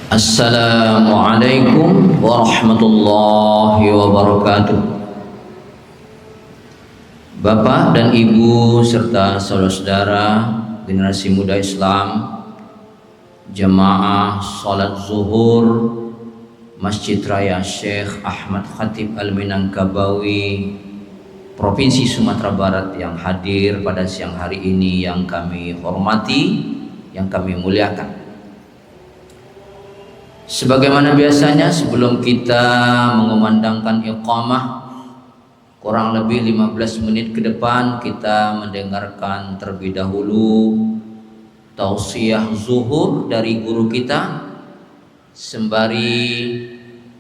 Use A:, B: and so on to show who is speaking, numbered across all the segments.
A: Assalamualaikum warahmatullahi wabarakatuh. Bapak dan Ibu serta saudara-saudara generasi muda Islam, jamaah salat zuhur Masjid Raya Syekh Ahmad Khatib Al-Minangkabawi Provinsi Sumatera Barat yang hadir pada siang hari ini, yang kami hormati, yang kami muliakan. Sebagaimana biasanya, sebelum kita mengumandangkan iqamah, kurang lebih 15 menit ke depan kita mendengarkan terlebih dahulu tausiah zuhur dari guru kita, sembari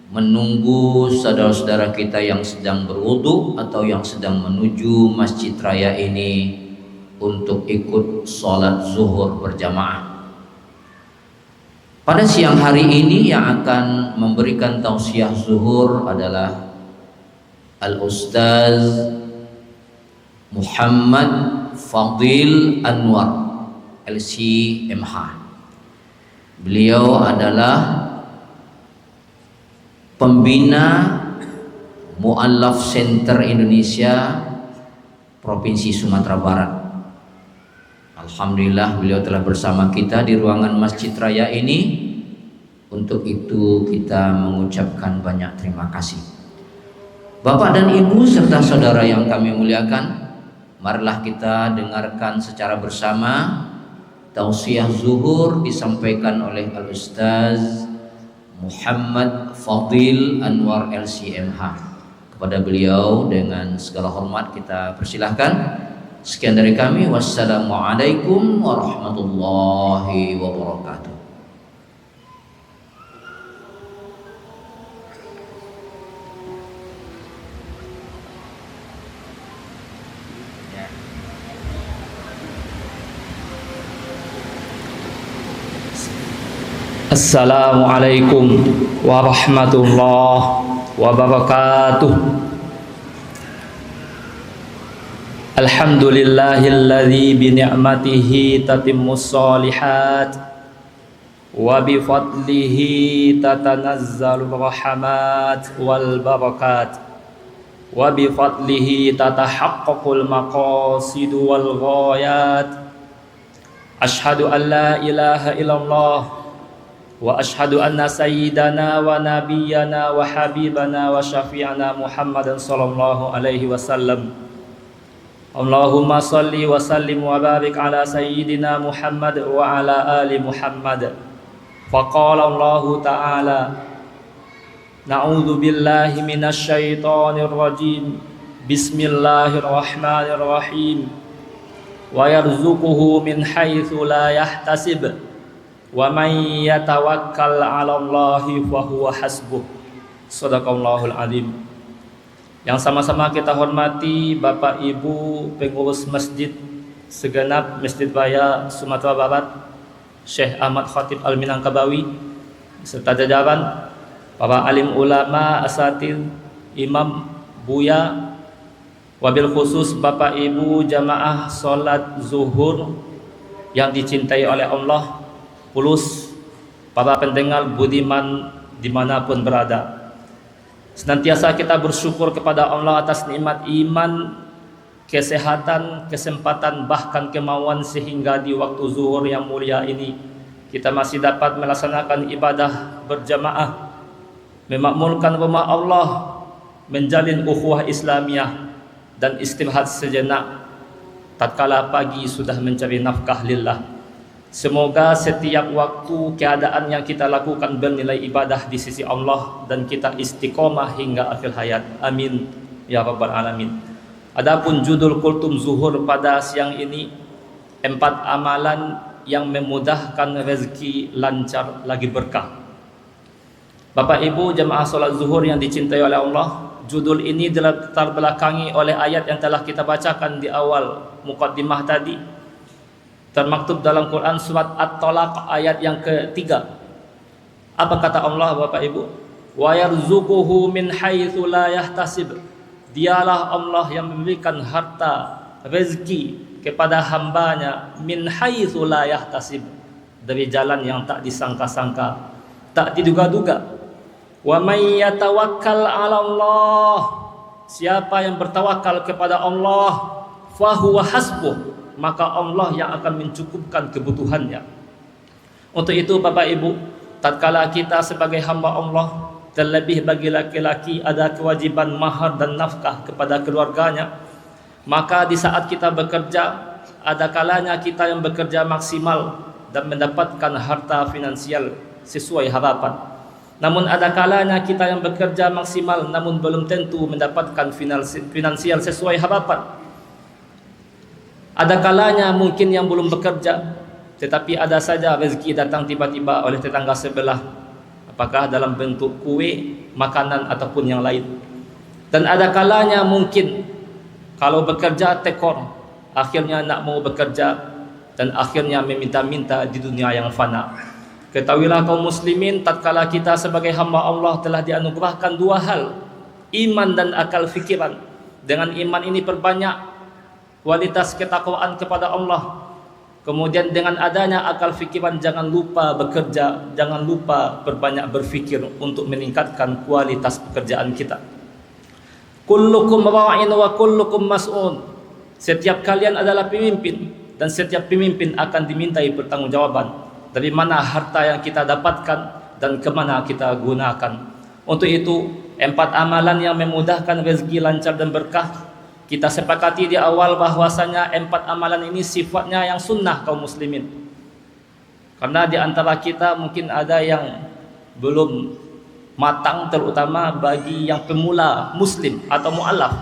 A: menunggu saudara-saudara kita yang sedang berwudu atau yang sedang menuju masjid raya ini untuk ikut sholat zuhur berjamaah. Pada siang hari ini yang akan memberikan tausiah zuhur adalah Al-Ustaz Muhammad Fadil Anwar LCMH. Beliau adalah pembina Mu'allaf Center Indonesia Provinsi Sumatera Barat. Alhamdulillah beliau telah bersama kita di ruangan Masjid Raya ini. Untuk itu kita mengucapkan banyak terima kasih. Bapak dan Ibu serta saudara yang kami muliakan, marilah kita dengarkan secara bersama tausiah zuhur disampaikan oleh Al-Ustaz Muhammad Fadil Anwar LCMH. Kepada beliau dengan segala hormat kita persilahkan. Sekian dari kami. Wassalamualaikum warahmatullahi wabarakatuh.
B: Assalamualaikum warahmatullahi wabarakatuh. Alhamdulillahilladzi bi ni'matihi tatimmus shalihat wa bi fadlihi tatanazzalur rahmat wal barakat wa bi fadlihi tatahaqqaqul maqasid wal ghayat. Asyhadu an la ilaha illallah wa asyhadu anna sayyidana wa nabiyyana wa habibana wa syafi'ana Muhammadan sallallahu alaihi wasallam. Allahumma salli wa sallim wa barik ala sayyidina Muhammad wa ala ali Muhammad. Faqala Allah ta'ala, na'udzu billahi minasy syaithanir rajim. Bismillahirrahmanirrahim. Wa yarzuquhu min haitsu la yahtasib. Wa man yatawakkal 'ala Allahi fa huwa hasbuh. Shadaqallahul azim. Yang sama-sama kita hormati Bapak Ibu pengurus masjid segenap Masjid Raya Sumatera Barat Syekh Ahmad Khatib Al-Minangkabawi serta jajaran para alim ulama, asatidz, imam, buya, wabil khusus Bapak Ibu jamaah salat zuhur yang dicintai oleh Allah, plus para pendengar budiman dimanapun berada. Senantiasa kita bersyukur kepada Allah atas nikmat iman, kesehatan, kesempatan, bahkan kemauan sehingga di waktu zuhur yang mulia ini kita masih dapat melaksanakan ibadah berjamaah, memakmurkan rumah Allah, menjalin ukhuwah Islamiyah dan istirahat sejenak tatkala pagi sudah mencari nafkah lillah. Semoga setiap waktu keadaan yang kita lakukan bernilai ibadah di sisi Allah dan kita istiqomah hingga akhir hayat. Amin ya rabbal alamin. Adapun judul kultum zuhur pada siang ini, 4 amalan yang memudahkan rezeki lancar lagi berkah. Bapak Ibu jemaah salat zuhur yang dicintai oleh Allah, judul ini dilatar belakangi oleh ayat yang telah kita bacakan di awal muqaddimah tadi, termaktub dalam Quran surat At-Talaq ayat yang ketiga. Apa kata Allah Bapak Ibu? Wa yarzuquhu min haitsu la yahtasib. Dialah Allah yang memberikan harta, rezeki kepada hambanya min haitsu la yahtasib, dari jalan yang tak disangka-sangka. tak diduga-duga. Wa may yatawakkal 'ala Allah, siapa yang bertawakal kepada Allah, fahuwa hasbuh, maka Allah yang akan mencukupkan kebutuhannya. Untuk itu Bapak Ibu, tatkala kita sebagai hamba Allah, terlebih bagi laki-laki ada kewajiban mahar dan nafkah kepada keluarganya, maka di saat kita bekerja, ada kalanya kita yang bekerja maksimal dan mendapatkan harta finansial sesuai harapan. Namun ada kalanya kita yang bekerja maksimal namun belum tentu mendapatkan finansial sesuai harapan. Ada kalanya mungkin yang belum bekerja, tetapi ada saja rezeki datang tiba-tiba oleh tetangga sebelah, apakah dalam bentuk kue, makanan ataupun yang lain. Dan ada kalanya mungkin kalau bekerja tekor, akhirnya nak mau bekerja dan akhirnya meminta-minta di dunia yang fana. Ketahuilah kaum muslimin, tatkala kita sebagai hamba Allah telah dianugerahkan dua hal, iman dan akal fikiran. Dengan iman ini perbanyak kualitas ketakwaan kepada Allah. Kemudian dengan adanya akal fikiran, jangan lupa bekerja, jangan lupa berbanyak berfikir untuk meningkatkan kualitas pekerjaan kita. Kullukum ra'in wa kullukum mas'un. Setiap kalian adalah pemimpin dan setiap pemimpin akan dimintai pertanggungjawaban dari mana harta yang kita dapatkan dan kemana kita gunakan. Untuk itu, 4 amalan yang memudahkan rezeki lancar dan berkah, kita sepakati di awal bahwasanya 4 amalan ini sifatnya yang sunnah kaum muslimin. Karena di antara kita mungkin ada yang belum matang, terutama bagi yang pemula muslim atau mu'alaf,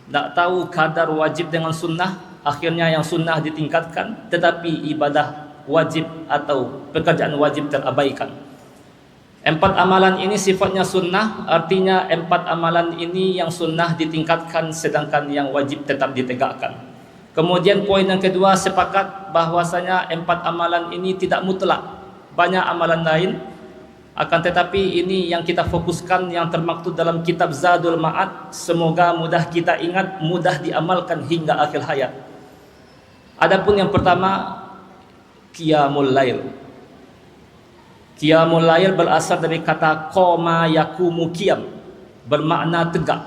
B: tak tahu kadar wajib dengan sunnah, akhirnya yang sunnah ditingkatkan tetapi ibadah wajib atau pekerjaan wajib terabaikan. 4 amalan ini sifatnya sunnah, artinya 4 amalan ini yang sunnah ditingkatkan sedangkan yang wajib tetap ditegakkan. Kemudian poin yang kedua, sepakat bahwasanya 4 amalan ini tidak mutlak, banyak amalan lain, akan tetapi ini yang kita fokuskan yang termaktub dalam kitab Zadul Ma'ad, semoga mudah kita ingat, mudah diamalkan hingga akhir hayat. Adapun yang pertama, Qiyamul Lail. Qiyamul Lail berasal dari kata qoma yakumu qiyam, bermakna tegak,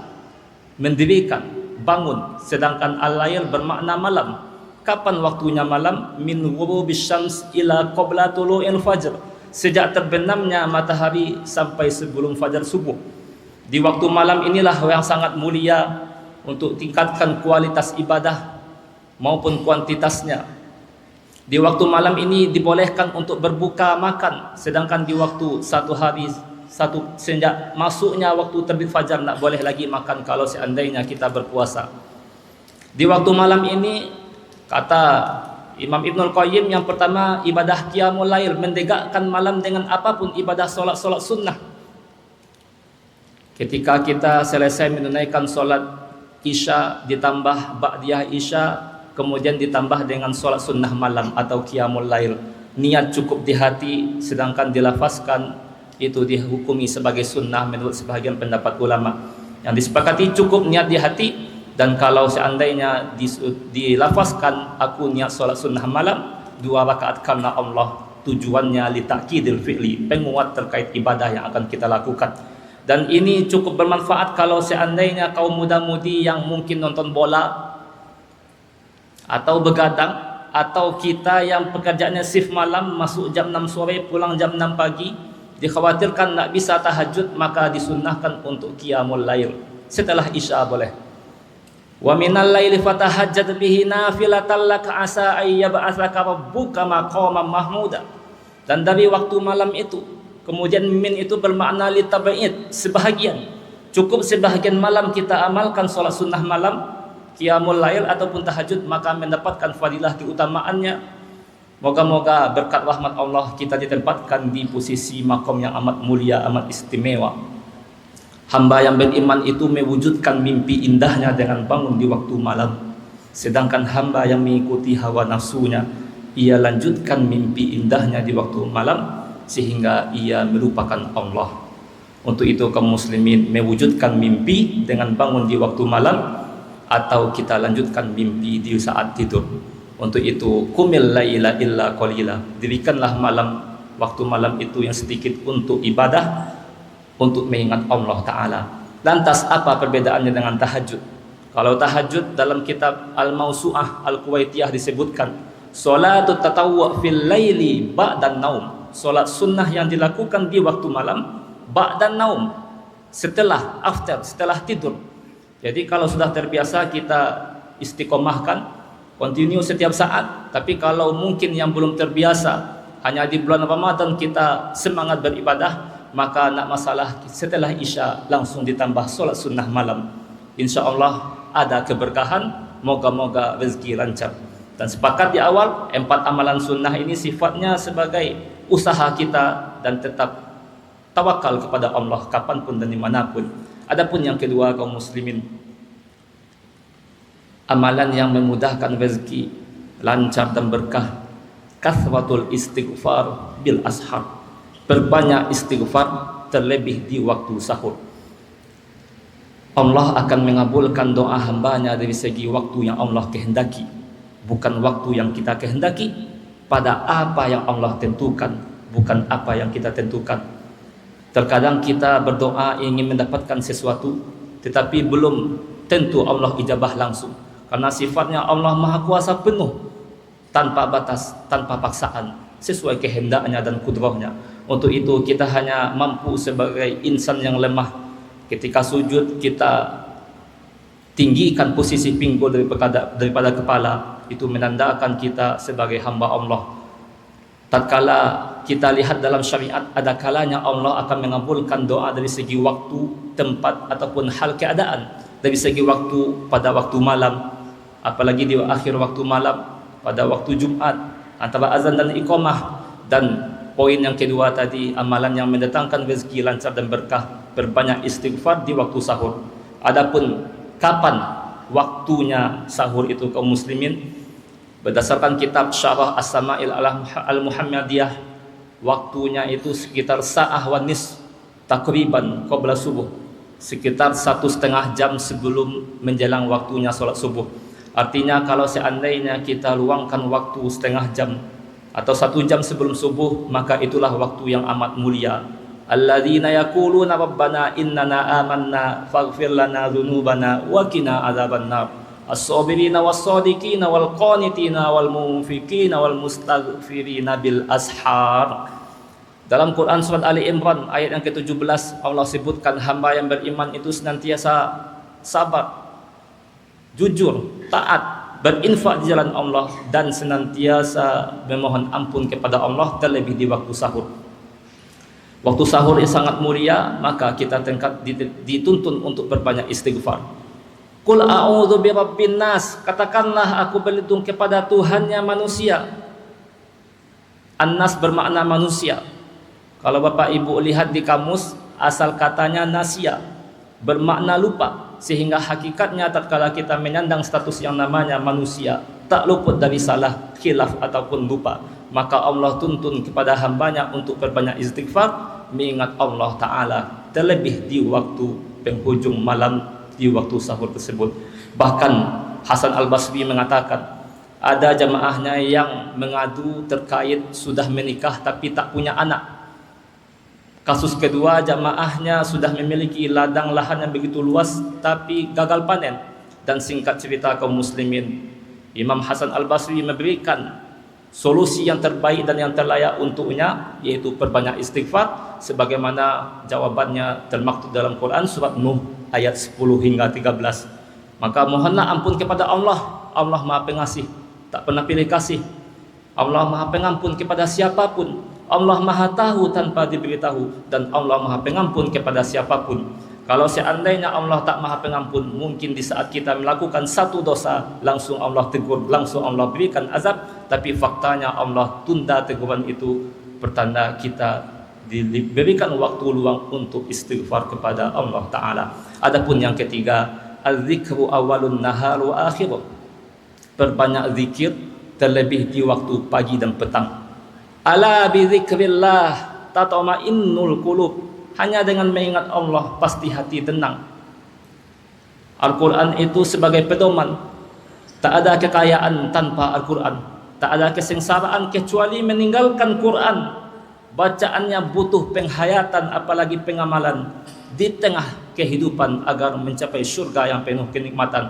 B: mendirikan, bangun. Sedangkan al-lail bermakna malam. Kapan waktunya malam? Min ghurubis syams ila qabla tulu'il fajr, sejak terbenamnya matahari sampai sebelum fajar subuh. Di waktu malam inilah yang sangat mulia untuk tingkatkan kualitas ibadah maupun kuantitasnya. Di waktu malam ini dibolehkan untuk berbuka makan, sedangkan di waktu sejak masuknya waktu terbit fajar tak boleh lagi makan kalau seandainya kita berpuasa. Di waktu malam ini kata Imam Ibnul Qayyim, yang pertama ibadah Qiyamul Lail, mendegakkan malam dengan apapun ibadah solat-solat sunnah. Ketika kita selesai menunaikan solat Isya ditambah Ba'diyah Isya, kemudian ditambah dengan solat sunnah malam atau Qiyamul Lail, niat cukup di hati sedangkan dilafazkan itu dihukumi sebagai sunnah menurut sebahagian pendapat ulama. Yang disepakati cukup niat di hati, dan kalau seandainya dilafazkan aku niat solat sunnah malam 2 rakaat karena Allah, tujuannya li ta'kidil fi'li, penguat terkait ibadah yang akan kita lakukan. Dan ini cukup bermanfaat kalau seandainya kaum muda-mudi yang mungkin nonton bola atau begadang, atau kita yang pekerjaannya shift malam, masuk jam 6 sore pulang jam 6 pagi, dikhawatirkan tak bisa tahajud, maka disunnahkan untuk Qiyamul Lail setelah Isya boleh. Wa minal laili fatahajjat bihi nafilatan laka asa ay yab'atsaka rabbuka maqaman mahmuda. Dan dari waktu malam itu, kemudian min itu bermakna li tabaid, sebahagian, cukup sebahagian malam kita amalkan solat sunnah malam, Qiyamul Lail ataupun tahajud, maka mendapatkan fadilah keutamaannya. Moga-moga berkat rahmat Allah kita ditempatkan di posisi makom yang amat mulia, amat istimewa. Hamba yang beriman itu mewujudkan mimpi indahnya dengan bangun di waktu malam. Sedangkan hamba yang mengikuti hawa nafsunya, ia lanjutkan mimpi indahnya di waktu malam sehingga ia melupakan Allah. Untuk itu kaum muslimin mewujudkan mimpi dengan bangun di waktu malam, atau kita lanjutkan mimpi di saat tidur. Untuk itu qumil laila illa qalila, dirikanlah malam waktu malam itu yang sedikit untuk ibadah, untuk mengingat Allah Ta'ala. Lantas apa perbedaannya dengan tahajud? Kalau tahajud dalam kitab Al-Mawsu'ah Al-Kuwaitiyah disebutkan Salatut tatawwu' fil laili ba'dan naum. Salat sunnah yang dilakukan di waktu malam ba'dan naum, setelah tidur. Jadi kalau sudah terbiasa kita istiqomahkan, continue setiap saat. Tapi kalau mungkin yang belum terbiasa, hanya di bulan Ramadan kita semangat beribadah, maka nak masalah setelah Isya langsung ditambah salat sunnah malam. Insya Allah ada keberkahan, moga-moga rezeki lancar. Dan sepakat di awal, 4 amalan sunnah ini sifatnya sebagai usaha kita dan tetap tawakal kepada Allah kapanpun dan dimanapun. Adapun yang kedua, kaum muslimin, amalan yang memudahkan rezeki, lancar dan berkah, kathratul istighfar bil ashar. Berbanyak istighfar terlebih di waktu sahur. Allah akan mengabulkan doa hambanya dari segi waktu yang Allah kehendaki, bukan waktu yang kita kehendaki, pada apa yang Allah tentukan, bukan apa yang kita tentukan. Terkadang kita berdoa ingin mendapatkan sesuatu, tetapi belum tentu Allah ijabah langsung, karena sifatnya Allah Maha Kuasa penuh, tanpa batas, tanpa paksaan, sesuai kehendaknya dan kudrahnya. Untuk itu kita hanya mampu sebagai insan yang lemah. Ketika sujud kita tinggikan posisi pinggul daripada kepala, itu menandakan kita sebagai hamba Allah. Tatkala kita lihat dalam syariat, ada kalanya Allah akan mengabulkan doa dari segi waktu, tempat ataupun hal keadaan. Dari segi waktu pada waktu malam, apalagi di akhir waktu malam, pada waktu Jumat, antara azan dan iqamah. Dan poin yang kedua tadi, amalan yang mendatangkan rezeki lancar dan berkah, berbanyak istighfar di waktu sahur. Adapun kapan waktunya sahur itu, kaum muslimin, berdasarkan kitab Syarah As-Sama'il Al-Muhammadiyah, waktunya itu sekitar sa'ah wa nis, takriban qabla subuh, sekitar 1,5 jam sebelum menjelang waktunya sholat subuh. Artinya kalau seandainya kita luangkan waktu setengah jam atau 1 jam sebelum subuh, maka itulah waktu yang amat mulia. Alladzina yaquluna rabbana innana amanna faghfir lana dzunubana wa qina adzabannar. As-sabirina was-sadiqina wal qanitina wal munfiqina wal mustaghfirina bil ashar. Dalam Quran surat Ali Imran ayat yang ke-17, Allah sebutkan hamba yang beriman itu senantiasa sabar, jujur, taat, berinfak di jalan Allah, dan senantiasa memohon ampun kepada Allah, terlebih di waktu sahur. Waktu sahur yang sangat mulia, maka kita dituntun untuk berbanyak istighfar. Qul a'udzu birabbin nas, katakanlah aku berlindung kepada Tuhannya manusia. An-nas bermakna manusia. Kalau Bapak Ibu lihat di kamus, asal katanya nasia, bermakna lupa, sehingga hakikatnya tatkala kita menyandang status yang namanya manusia, tak luput dari salah, khilaf ataupun lupa. Maka Allah tuntun kepada hambanya untuk berbanyak istighfar, mengingat Allah Ta'ala, terlebih di waktu penghujung malam, di waktu sahur tersebut. Bahkan Hasan Al-Basri mengatakan, ada jamaahnya yang mengadu terkait sudah menikah tapi tak punya anak. Kasus kedua, jamaahnya sudah memiliki ladang lahan yang begitu luas tapi gagal panen. Dan singkat cerita, kaum muslimin, Imam Hasan Al-Basri memberikan solusi yang terbaik dan yang terlayak untuknya, yaitu perbanyak istighfar, sebagaimana jawabannya termaktub dalam Quran surat Nuh ayat 10 hingga 13. Maka mohonlah ampun kepada Allah. Allah Maha Pengasih, tak pernah pilih kasih. Allah Maha Pengampun kepada siapapun. Allah Maha Tahu tanpa diberitahu, dan Allah Maha Pengampun kepada siapapun. Kalau seandainya Allah tak Maha Pengampun, mungkin di saat kita melakukan satu dosa langsung Allah tegur, langsung Allah berikan azab. Tapi faktanya Allah tunda teguran itu, pertanda kita diberikan waktu luang untuk istighfar kepada Allah Ta'ala. Adapun yang ketiga, az-zikru awalun nahar wa akhiruh, perbanyak zikir terlebih di waktu pagi dan petang. Ala bi dzikrillah tatma'innul qulub, hanya dengan mengingat Allah pasti hati tenang. Al-Quran itu sebagai pedoman. Tak ada kekayaan tanpa Al-Quran, tak ada kesengsaraan kecuali meninggalkan Quran. bacaannya butuh penghayatan apalagi pengamalan di tengah kehidupan agar mencapai surga yang penuh kenikmatan.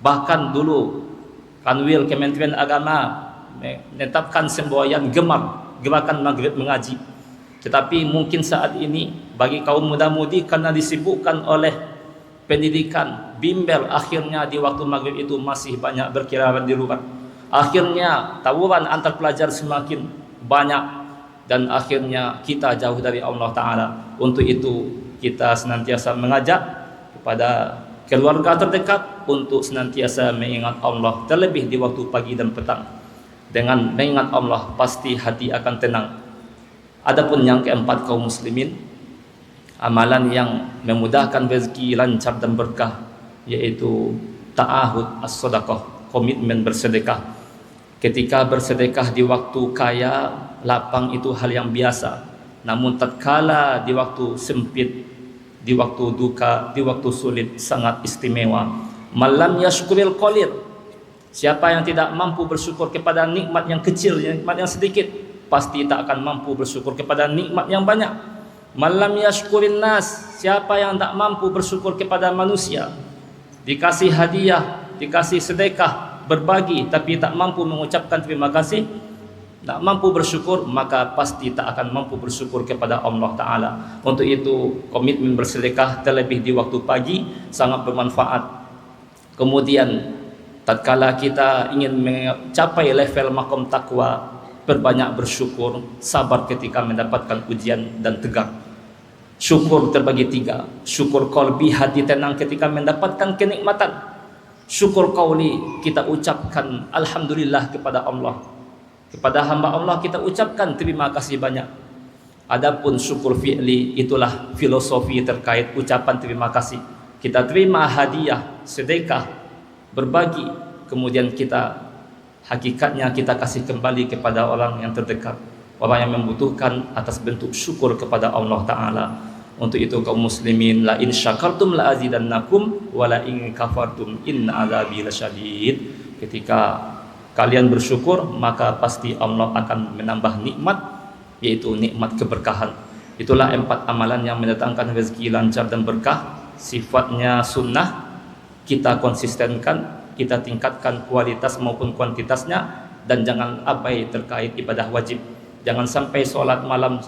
B: Bahkan dulu Kanwil Kementerian Agama menetapkan semboyan gemar gerakan maghrib mengaji. Tetapi mungkin saat ini bagi kaum muda-mudi karena disibukkan oleh pendidikan, bimbel, akhirnya di waktu maghrib itu masih banyak berkeliaran di luar. Akhirnya tawuran antar pelajar semakin banyak dan akhirnya kita jauh dari Allah Ta'ala. Untuk itu kita senantiasa mengajak kepada keluarga terdekat untuk senantiasa mengingat Allah, terlebih di waktu pagi dan petang. Dengan mengingat Allah pasti hati akan tenang. Adapun yang keempat kaum muslimin, amalan yang memudahkan rezeki lancar dan berkah, yaitu ta'ahud as-sadaqah, komitmen bersedekah. Ketika bersedekah di waktu kaya, lapang itu hal yang biasa. Namun tatkala di waktu sempit, di waktu duka, di waktu sulit sangat istimewa. Malam yashkuril qalil, siapa yang tidak mampu bersyukur kepada nikmat yang kecil, nikmat yang sedikit, pasti tak akan mampu bersyukur kepada nikmat yang banyak. Malam yashkurin nas, siapa yang tak mampu bersyukur kepada manusia, dikasih hadiah, dikasih sedekah, berbagi, tapi tak mampu mengucapkan terima kasih, tak mampu bersyukur, maka pasti tak akan mampu bersyukur kepada Allah Ta'ala. Untuk itu komitmen bersedekah terlebih di waktu pagi sangat bermanfaat. Kemudian tatkala kita ingin mencapai level makom takwa, berbanyak bersyukur, sabar ketika mendapatkan ujian dan tegar. Syukur terbagi tiga: syukur qalbi, hati tenang ketika mendapatkan kenikmatan; syukur qauli, kita ucapkan alhamdulillah kepada Allah, kepada hamba Allah kita ucapkan terima kasih banyak. Adapun syukur fi'li, itulah filosofi terkait ucapan terima kasih. Kita terima hadiah, sedekah, berbagi, kemudian kita hakikatnya kita kasih kembali kepada orang yang terdekat, orang yang membutuhkan, atas bentuk syukur kepada Allah Ta'ala. Untuk itu kaum muslimin, la in syakartum la azidannakum wa la in kafartum inna azabi lasyadid. Ketika kalian bersyukur, maka pasti Allah akan menambah nikmat, yaitu nikmat keberkahan. Itulah 4 amalan yang mendatangkan rezeki lancar dan berkah. Sifatnya sunnah, kita konsistenkan, kita tingkatkan kualitas maupun kuantitasnya, dan jangan abai terkait ibadah wajib. Jangan sampai sholat malam,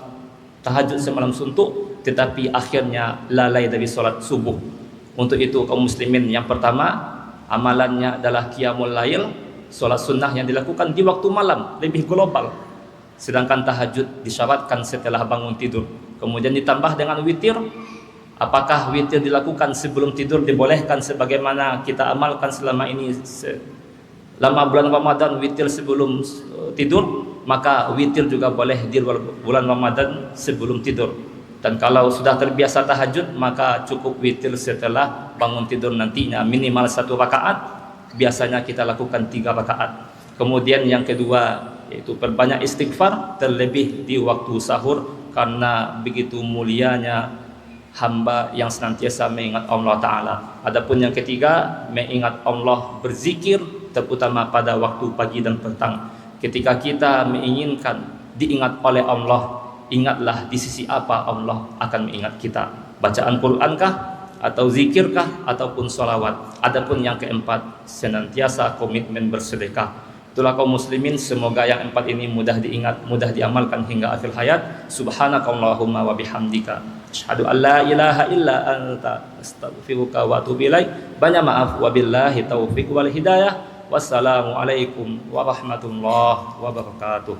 B: tahajud semalam suntuk, tetapi akhirnya lalai dari sholat subuh. Untuk itu kaum muslimin, yang pertama amalannya adalah qiyamul lail, sholat sunnah yang dilakukan di waktu malam, lebih global. Sedangkan tahajud disyaratkan setelah bangun tidur. Kemudian ditambah dengan witir. Apakah witir dilakukan sebelum tidur dibolehkan sebagaimana kita amalkan selama ini selama bulan Ramadan, witir sebelum tidur, maka witir juga boleh di bulan Ramadan sebelum tidur. Dan kalau sudah terbiasa tahajud, maka cukup witir setelah bangun tidur nantinya, minimal 1 rakaat. Biasanya kita lakukan 3 rakaat. Kemudian yang kedua, yaitu perbanyak istighfar terlebih di waktu sahur, karena begitu mulianya hamba yang senantiasa mengingat Allah Ta'ala. Adapun yang ketiga, mengingat Allah, berzikir terutama pada waktu pagi dan petang. Ketika kita menginginkan diingat oleh Allah, ingatlah di sisi apa Allah akan mengingat kita. Bacaan Qur'ankah, atau zikirkah, ataupun sholawat. Adapun yang keempat, senantiasa komitmen bersedekah. Itulah kaum muslimin, semoga yang 4 ini mudah diingat, mudah diamalkan hingga akhir hayat. Subhanakallahumma wa bihamdika, asyhadu an la ilaha illa anta, astaghfiruka wa atubu ilaik. Banyak maaf, wabillahi taufiq wal hidayah. Wassalamualaikum warahmatullahi wabarakatuh.